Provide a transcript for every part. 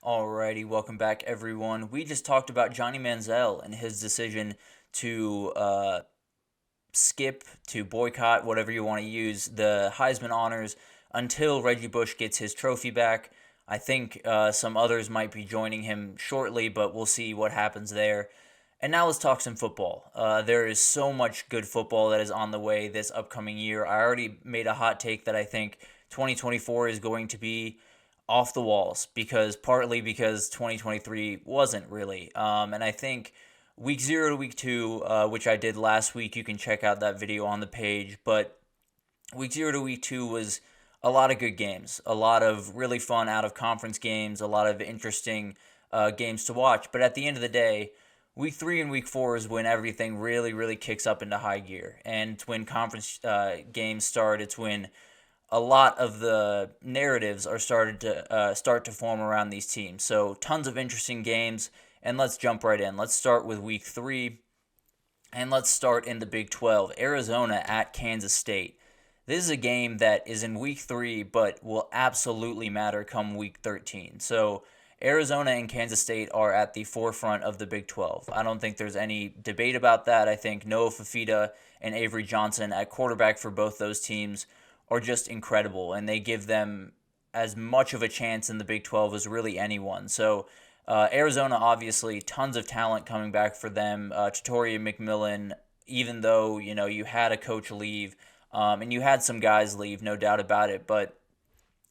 Alrighty, welcome back everyone. We just talked about Johnny Manziel and his decision to skip, to boycott, whatever you want to use, the Heisman honors until Reggie Bush gets his trophy back. I think some others might be joining him shortly, but we'll see what happens there. And now let's talk some football. There is so much good football that is on the way this upcoming year. I already made a hot take that I think 2024 is going to be off the walls partly because 2023 wasn't really. And I think week 0 to week 2, which I did last week, you can check out that video on the page. But week 0 to week 2 was a lot of good games, a lot of really fun out of conference games, a lot of interesting games to watch. But at the end of the day, week 3 and week 4 is when everything really, really kicks up into high gear. And it's when conference games start. It's when a lot of the narratives are start to form around these teams. So tons of interesting games, and let's jump right in. Let's start with week 3, and let's start in the Big 12. Arizona at Kansas State. This is a game that is in week 3, but will absolutely matter come week 13. So Arizona and Kansas State are at the forefront of the Big 12. I don't think there's any debate about that. I think Noah Fafita and Avery Johnson at quarterback for both those teams are just incredible, and they give them as much of a chance in the Big 12 as really anyone. So Arizona, obviously, tons of talent coming back for them. Tutoria McMillan, even though you had a coach leave, and you had some guys leave, no doubt about it, but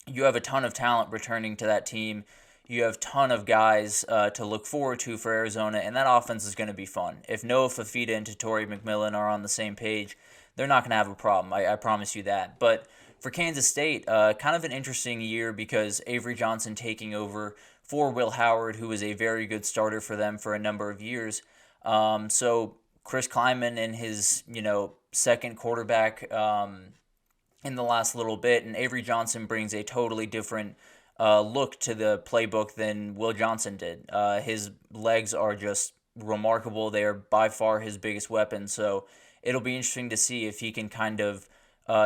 you have a ton of talent returning to that team. You have a ton of guys to look forward to for Arizona, and that offense is going to be fun. If Noah Fafita and Tutoria McMillan are on the same page, they're not going to have a problem. I promise you that. But for Kansas State, kind of an interesting year because Avery Johnson taking over for Will Howard, who was a very good starter for them for a number of years. So Chris Kleiman in his second quarterback in the last little bit, and Avery Johnson brings a totally different look to the playbook than Will Johnson did. His legs are just remarkable. They are by far his biggest weapon. So it'll be interesting to see if he can kind of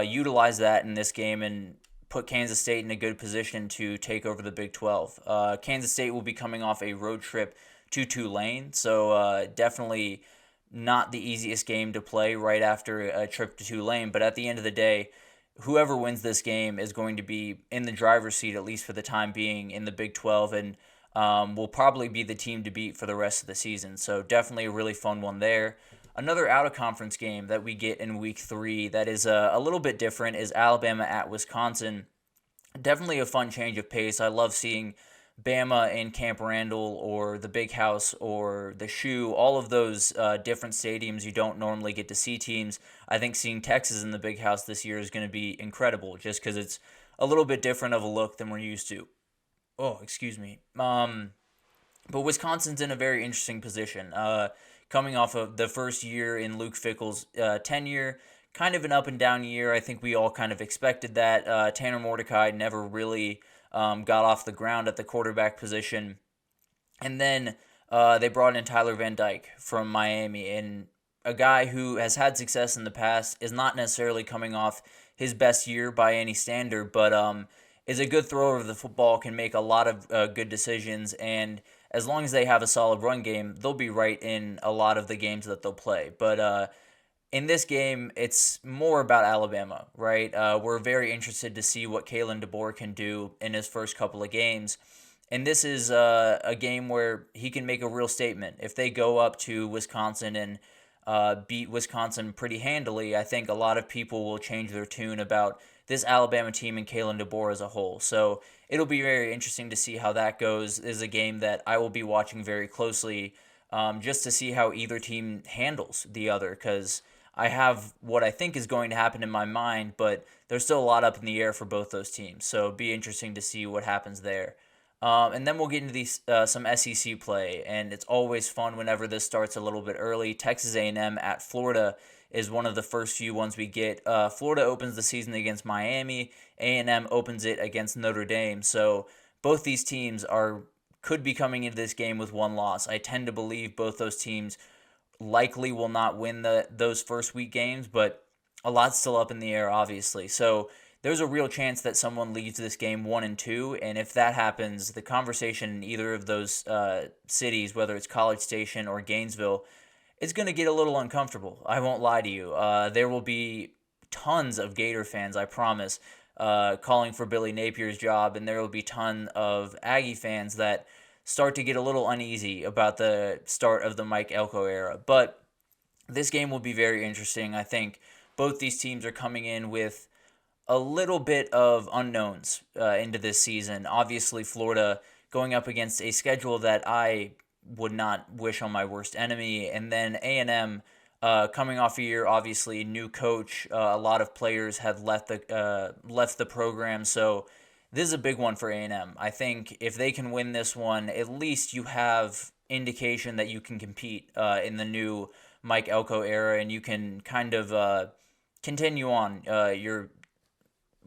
utilize that in this game and put Kansas State in a good position to take over the Big 12. Kansas State will be coming off a road trip to Tulane, so definitely not the easiest game to play right after a trip to Tulane. But at the end of the day, whoever wins this game is going to be in the driver's seat, at least for the time being, in the Big 12, and will probably be the team to beat for the rest of the season. So definitely a really fun one there. Another out-of-conference game that we get in week 3 that is a little bit different is Alabama at Wisconsin. Definitely a fun change of pace. I love seeing Bama in Camp Randall or the Big House or the Shoe, all of those different stadiums you don't normally get to see teams. I think seeing Texas in the Big House this year is going to be incredible just because it's a little bit different of a look than we're used to. Oh, excuse me. But Wisconsin's in a very interesting position. Coming off of the first year in Luke Fickell's tenure, kind of an up and down year. I think we all kind of expected that. Tanner Mordecai never really got off the ground at the quarterback position. And then they brought in Tyler Van Dyke from Miami, and a guy who has had success in the past, is not necessarily coming off his best year by any standard, but is a good thrower of the football, can make a lot of good decisions, and as long as they have a solid run game, they'll be right in a lot of the games that they'll play. But in this game, it's more about Alabama, right? We're very interested to see what Kalen DeBoer can do in his first couple of games. And this is a game where he can make a real statement. If they go up to Wisconsin and beat Wisconsin pretty handily, I think a lot of people will change their tune about this Alabama team and Kalen DeBoer as a whole. So it'll be very interesting to see how that goes. This is a game that I will be watching very closely just to see how either team handles the other, because I have what I think is going to happen in my mind, but there's still a lot up in the air for both those teams. So it'll be interesting to see what happens there. And then we'll get into some SEC play, and it's always fun whenever this starts a little bit early. Texas A&M at Florida is one of the first few ones we get. Florida opens the season against Miami. A&M opens it against Notre Dame. So both these teams could be coming into this game with one loss. I tend to believe both those teams likely will not win those first week games, but a lot's still up in the air, obviously. So there's a real chance that someone leaves this game 1-2, and if that happens, the conversation in either of those cities, whether it's College Station or Gainesville, it's going to get a little uncomfortable. I won't lie to you. There will be tons of Gator fans, I promise, calling for Billy Napier's job, and there will be ton of Aggie fans that start to get a little uneasy about the start of the Mike Elko era. But this game will be very interesting. I think both these teams are coming in with a little bit of unknowns into this season. Obviously, Florida going up against a schedule that I would not wish on my worst enemy, and then A&M coming off a year, obviously new coach. A lot of players have left the program, so this is a big one for A&M. I think if they can win this one, at least you have indication that you can compete in the new Mike Elko era, and you can kind of continue on your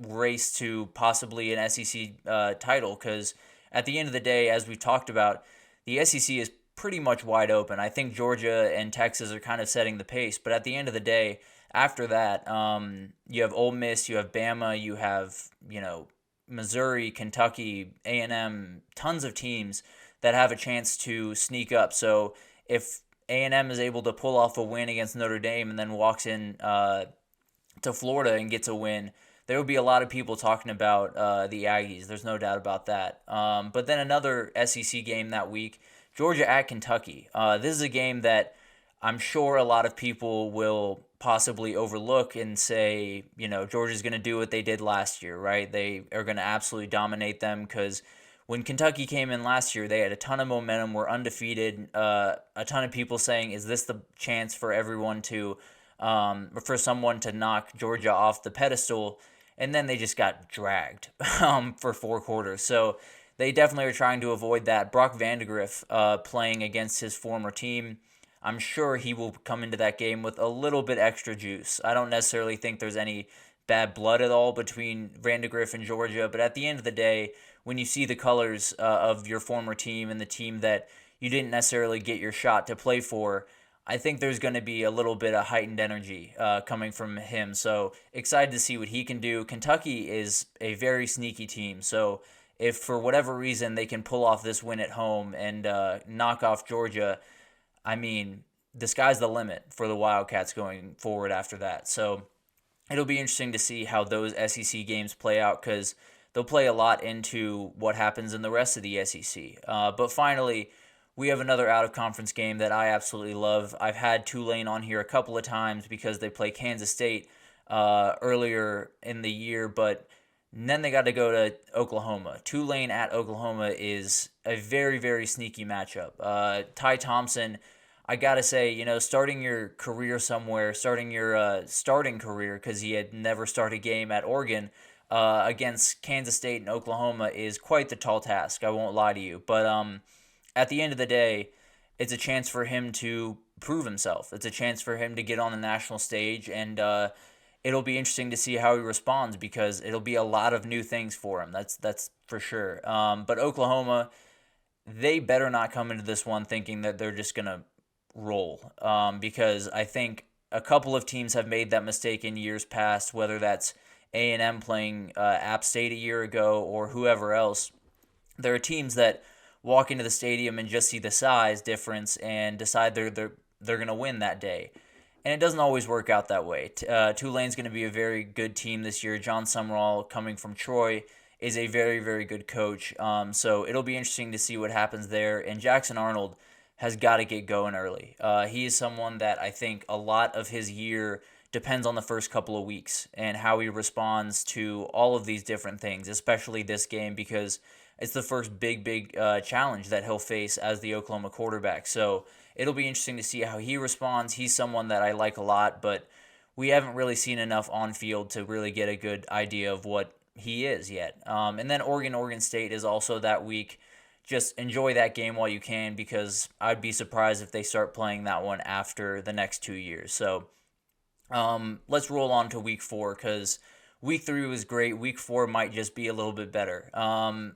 race to possibly an SEC title, because at the end of the day, as we talked about, the SEC is pretty much wide open. I think Georgia and Texas are kind of setting the pace, but at the end of the day, after that, you have Ole Miss, you have Bama, you have Missouri, Kentucky, A&M, tons of teams that have a chance to sneak up. So if A&M is able to pull off a win against Notre Dame and then walks in to Florida and gets a win, there will be a lot of people talking about the Aggies. There's no doubt about that. But then another SEC game that week, Georgia at Kentucky. This is a game that I'm sure a lot of people will possibly overlook and say, Georgia's going to do what they did last year, right? They are going to absolutely dominate them, because when Kentucky came in last year, they had a ton of momentum, were undefeated. A ton of people saying, is this the chance for everyone to, for someone to knock Georgia off the pedestal? And then they just got dragged for 4 quarters. So they definitely are trying to avoid that. Brock Vandegrift playing against his former team, I'm sure he will come into that game with a little bit extra juice. I don't necessarily think there's any bad blood at all between Vandegrift and Georgia, but at the end of the day, when you see the colors of your former team and the team that you didn't necessarily get your shot to play for, I think there's going to be a little bit of heightened energy coming from him. So excited to see what he can do. Kentucky is a very sneaky team. So if for whatever reason they can pull off this win at home and knock off Georgia, I mean, the sky's the limit for the Wildcats going forward after that. So it'll be interesting to see how those SEC games play out, because they'll play a lot into what happens in the rest of the SEC. But finally, we have another out-of-conference game that I absolutely love. I've had Tulane on here a couple of times because they play Kansas State earlier in the year, but then they got to go to Oklahoma. Tulane at Oklahoma is a very, very sneaky matchup. Ty Thompson, I got to say, starting your career somewhere, starting your starting career, because he had never started a game at Oregon, against Kansas State and Oklahoma is quite the tall task. I won't lie to you. But at the end of the day, it's a chance for him to prove himself. It's a chance for him to get on the national stage, and it'll be interesting to see how he responds, because it'll be a lot of new things for him. That's for sure. But Oklahoma, they better not come into this one thinking that they're just going to roll, because I think a couple of teams have made that mistake in years past, whether that's A&M playing App State a year ago or whoever else. There are teams that walk into the stadium and just see the size difference and decide they're going to win that day. And it doesn't always work out that way. Tulane's going to be a very good team this year. John Sumrall, coming from Troy, is a very, very good coach. So it'll be interesting to see what happens there. And Jackson Arnold has got to get going early. He is someone that I think a lot of his year depends on the first couple of weeks and how he responds to all of these different things, especially this game, because it's the first big challenge that he'll face as the Oklahoma quarterback. So it'll be interesting to see how he responds. He's someone that I like a lot, but we haven't really seen enough on field to really get a good idea of what he is yet. And then Oregon State is also that week. Just enjoy that game while you can, because I'd be surprised if they start playing that one after the next 2 years. So let's roll on to week 4, because week 3 was great. Week 4 might just be a little bit better.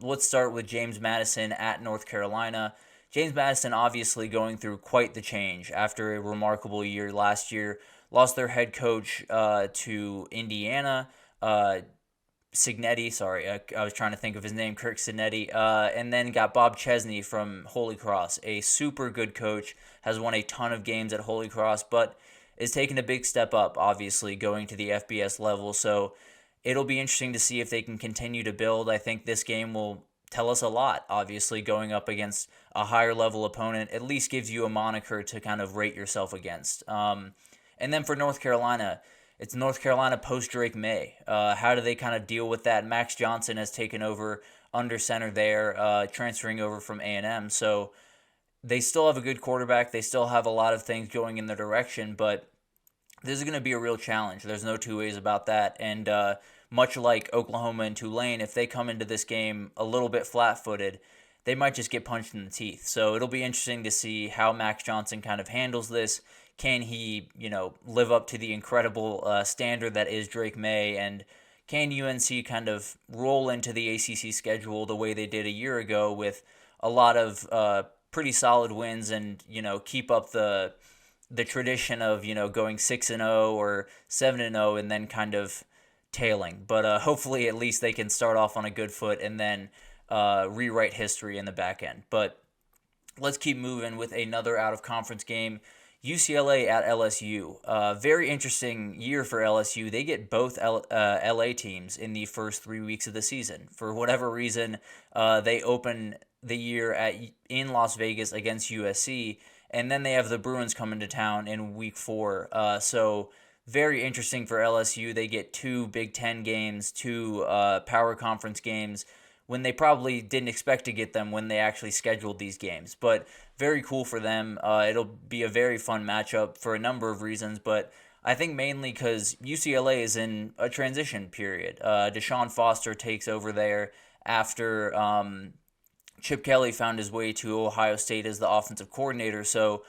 Let's start with James Madison at North Carolina. James Madison obviously going through quite the change after a remarkable year last year. Lost their head coach to Indiana. Signetti, sorry, I was trying to think of his name, Kirk Signetti, and then got Bob Chesney from Holy Cross, a super good coach, has won a ton of games at Holy Cross, but is taking a big step up, obviously, going to the FBS level. So it'll be interesting to see if they can continue to build. I think this game will tell us a lot, obviously, going up against a higher level opponent at least gives you a moniker to kind of rate yourself against. And then for North Carolina, it's North Carolina post Drake May. How do they kind of deal with that? Max Johnson has taken over under center there, transferring over from A&M. So they still have a good quarterback. They still have a lot of things going in their direction, but this is going to be a real challenge. There's no two ways about that. And much like Oklahoma and Tulane, if they come into this game a little bit flat-footed, they might just get punched in the teeth. So it'll be interesting to see how Max Johnson kind of handles this. Can he, live up to the incredible standard that is Drake May? And can UNC kind of roll into the ACC schedule the way they did a year ago with a lot of pretty solid wins and, keep up the tradition of, going 6-0 or 7-0 and then kind of tailing. But hopefully at least they can start off on a good foot and then rewrite history in the back end. But let's keep moving with another out-of-conference game. UCLA at LSU. Very interesting year for LSU. They get both LA teams in the first 3 weeks of the season. For whatever reason, they open the year in Las Vegas against USC, and then they have the Bruins coming to town in week 4. So very interesting for LSU. They get 2 Big Ten games, 2 power conference games, when they probably didn't expect to get them when they actually scheduled these games. But very cool for them. It'll be a very fun matchup for a number of reasons, but I think mainly because UCLA is in a transition period. Deshaun Foster takes over there after Chip Kelly found his way to Ohio State as the offensive coordinator. So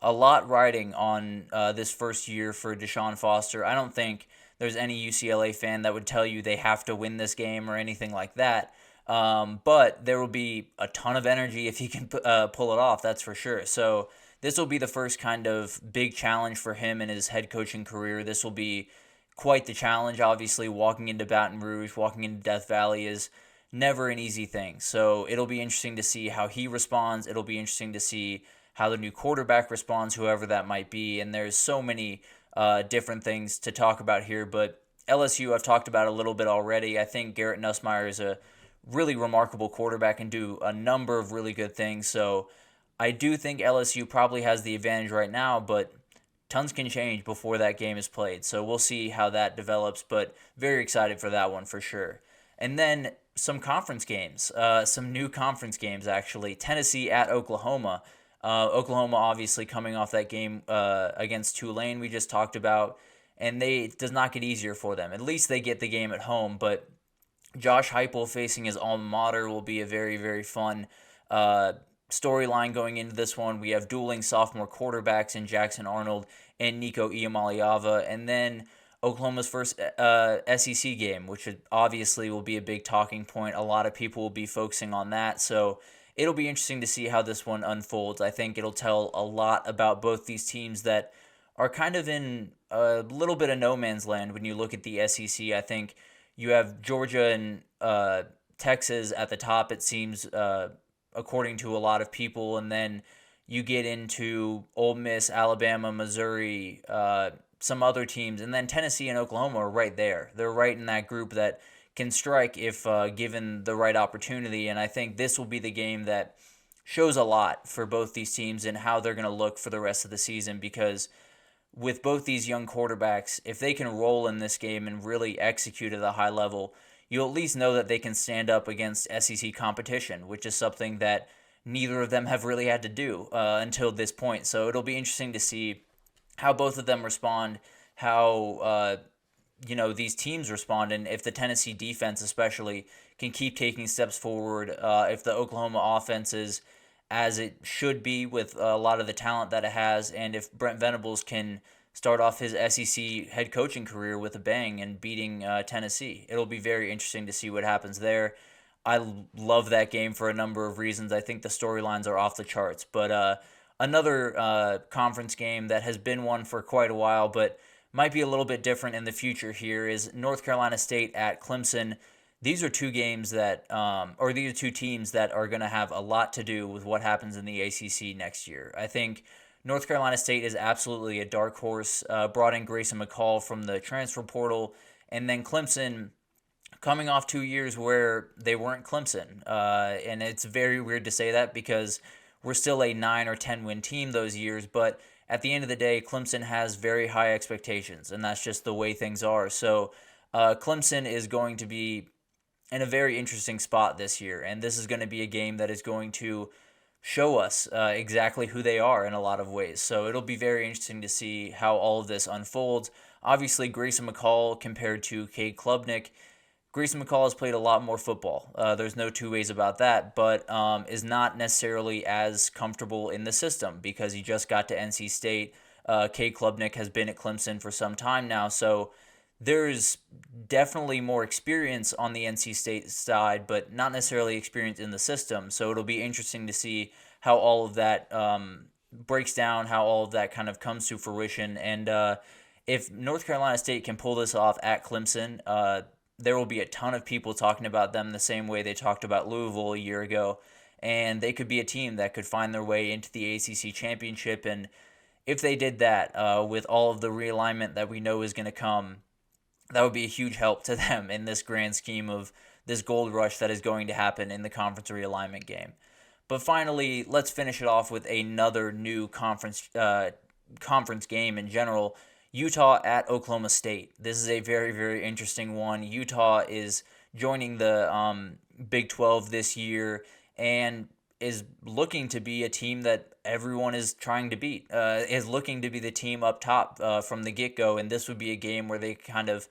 a lot riding on this first year for Deshaun Foster. I don't think there's any UCLA fan that would tell you they have to win this game or anything like that. But there will be a ton of energy if he can pull it off, that's for sure. So this will be the first kind of big challenge for him in his head coaching career. This will be quite the challenge. Obviously, walking into Baton Rouge, walking into Death Valley is never an easy thing. So it'll be interesting to see how he responds. It'll be interesting to see how the new quarterback responds, whoever that might be. And there's so many different things to talk about here. But LSU, I've talked about a little bit already. I think Garrett Nussmeier is a really remarkable quarterback and do a number of really good things. So I do think LSU probably has the advantage right now, but tons can change before that game is played. So we'll see how that develops, but very excited for that one for sure. And then some conference games, some new conference games actually. Tennessee at Oklahoma. Oklahoma obviously coming off that game against Tulane we just talked about, and it does not get easier for them. At least they get the game at home, but Josh Heupel facing his alma mater will be a very, very fun storyline going into this one. We have dueling sophomore quarterbacks in Jackson Arnold and Nico Iamaleava, and then Oklahoma's first SEC game, which obviously will be a big talking point. A lot of people will be focusing on that, so it'll be interesting to see how this one unfolds. I think it'll tell a lot about both these teams that are kind of in a little bit of no man's land when you look at the SEC. I think you have Georgia and Texas at the top, it seems, according to a lot of people. And then you get into Ole Miss, Alabama, Missouri, some other teams. And then Tennessee and Oklahoma are right there. They're right in that group that can strike if given the right opportunity. And I think this will be the game that shows a lot for both these teams and how they're going to look for the rest of the season, because with both these young quarterbacks, if they can roll in this game and really execute at a high level, you'll at least know that they can stand up against SEC competition, which is something that neither of them have really had to do until this point. So it'll be interesting to see how both of them respond, how these teams respond, and if the Tennessee defense especially can keep taking steps forward, if the Oklahoma offense is as it should be with a lot of the talent that it has, and if Brent Venables can start off his SEC head coaching career with a bang and beating Tennessee. It'll be very interesting to see what happens there. I love that game for a number of reasons. I think the storylines are off the charts. But another conference game that has been one for quite a while, but might be a little bit different in the future here, is North Carolina State at Clemson. these are two games that, or these are two teams that are going to have a lot to do with what happens in the ACC next year. I think North Carolina State is absolutely a dark horse, brought in Grayson McCall from the transfer portal, and then Clemson coming off 2 years where they weren't Clemson. And it's very weird to say that because we're still a 9 or 10 win team those years, but at the end of the day, Clemson has very high expectations, and that's just the way things are. So Clemson is going to be in a very interesting spot this year, and this is going to be a game that is going to show us exactly who they are in a lot of ways. So it'll be very interesting to see how all of this unfolds. Obviously, Grayson McCall compared to Cade Klubnik, Grayson McCall has played a lot more football. There's no two ways about that, but is not necessarily as comfortable in the system because he just got to NC State. Cade Klubnik has been at Clemson for some time now, so there's definitely more experience on the NC State side, but not necessarily experience in the system. So it'll be interesting to see how all of that breaks down, how all of that kind of comes to fruition. And if North Carolina State can pull this off at Clemson, there will be a ton of people talking about them the same way they talked about Louisville a year ago. And they could be a team that could find their way into the ACC championship. And if they did that with all of the realignment that we know is going to come, that would be a huge help to them in this grand scheme of this gold rush that is going to happen in the conference realignment game. But finally, let's finish it off with another new conference game in general. Utah at Oklahoma State. This is a very, very interesting one. Utah is joining the Big 12 this year and is looking to be a team that everyone is trying to beat, is looking to be the team up top from the get-go, and this would be a game where they kind of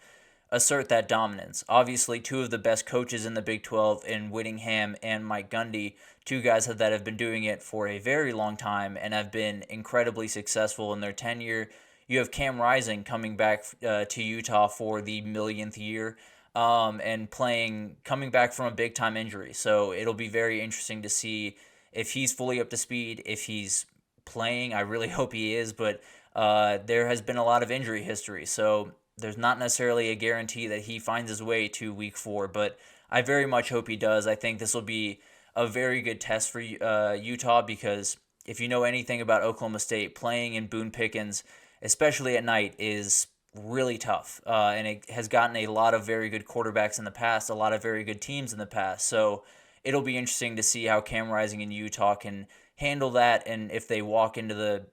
assert that dominance. Obviously, two of the best coaches in the Big 12 in Whittingham and Mike Gundy, two guys that have been doing it for a very long time and have been incredibly successful in their tenure. You have Cam Rising coming back to Utah for the millionth year and coming back from a big-time injury. So it'll be very interesting to see if he's fully up to speed, if he's playing. I really hope he is, but there has been a lot of injury history. So there's not necessarily a guarantee that he finds his way to week 4, but I very much hope he does. I think this will be a very good test for Utah because if you know anything about Oklahoma State, playing in Boone Pickens, especially at night, is really tough. And it has gotten a lot of very good quarterbacks in the past, a lot of very good teams in the past. So it'll be interesting to see how Cam Rising in Utah can handle that, and if they walk into the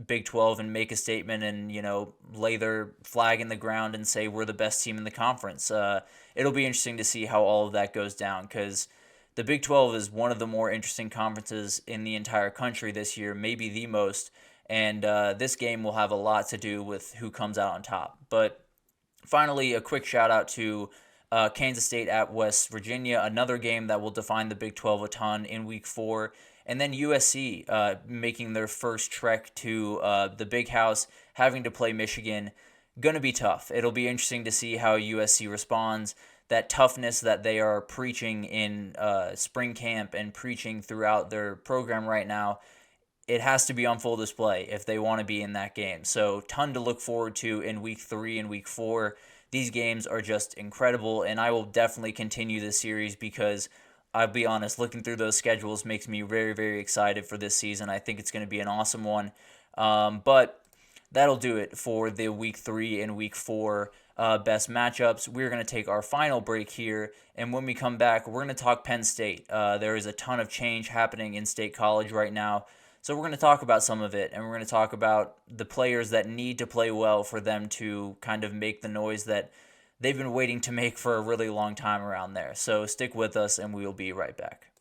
Big 12 and make a statement and, lay their flag in the ground and say we're the best team in the conference. It'll be interesting to see how all of that goes down because the Big 12 is one of the more interesting conferences in the entire country this year, maybe the most. And this game will have a lot to do with who comes out on top. But finally, a quick shout out to Kansas State at West Virginia, another game that will define the Big 12 a ton in week 4. And then USC making their first trek to the Big House, having to play Michigan. Going to be tough. It'll be interesting to see how USC responds. That toughness that they are preaching in spring camp and preaching throughout their program right now, it has to be on full display if they want to be in that game. So ton to look forward to in week 3 and week 4. These games are just incredible, and I will definitely continue this series because I'll be honest, looking through those schedules makes me very, very excited for this season. I think it's going to be an awesome one. But that'll do it for the week 3 and week 4 best matchups. We're going to take our final break here, and when we come back, we're going to talk Penn State. There is a ton of change happening in State College right now. So we're going to talk about some of it, and we're going to talk about the players that need to play well for them to kind of make the noise that they've been waiting to make for a really long time around there. So stick with us, and we will be right back.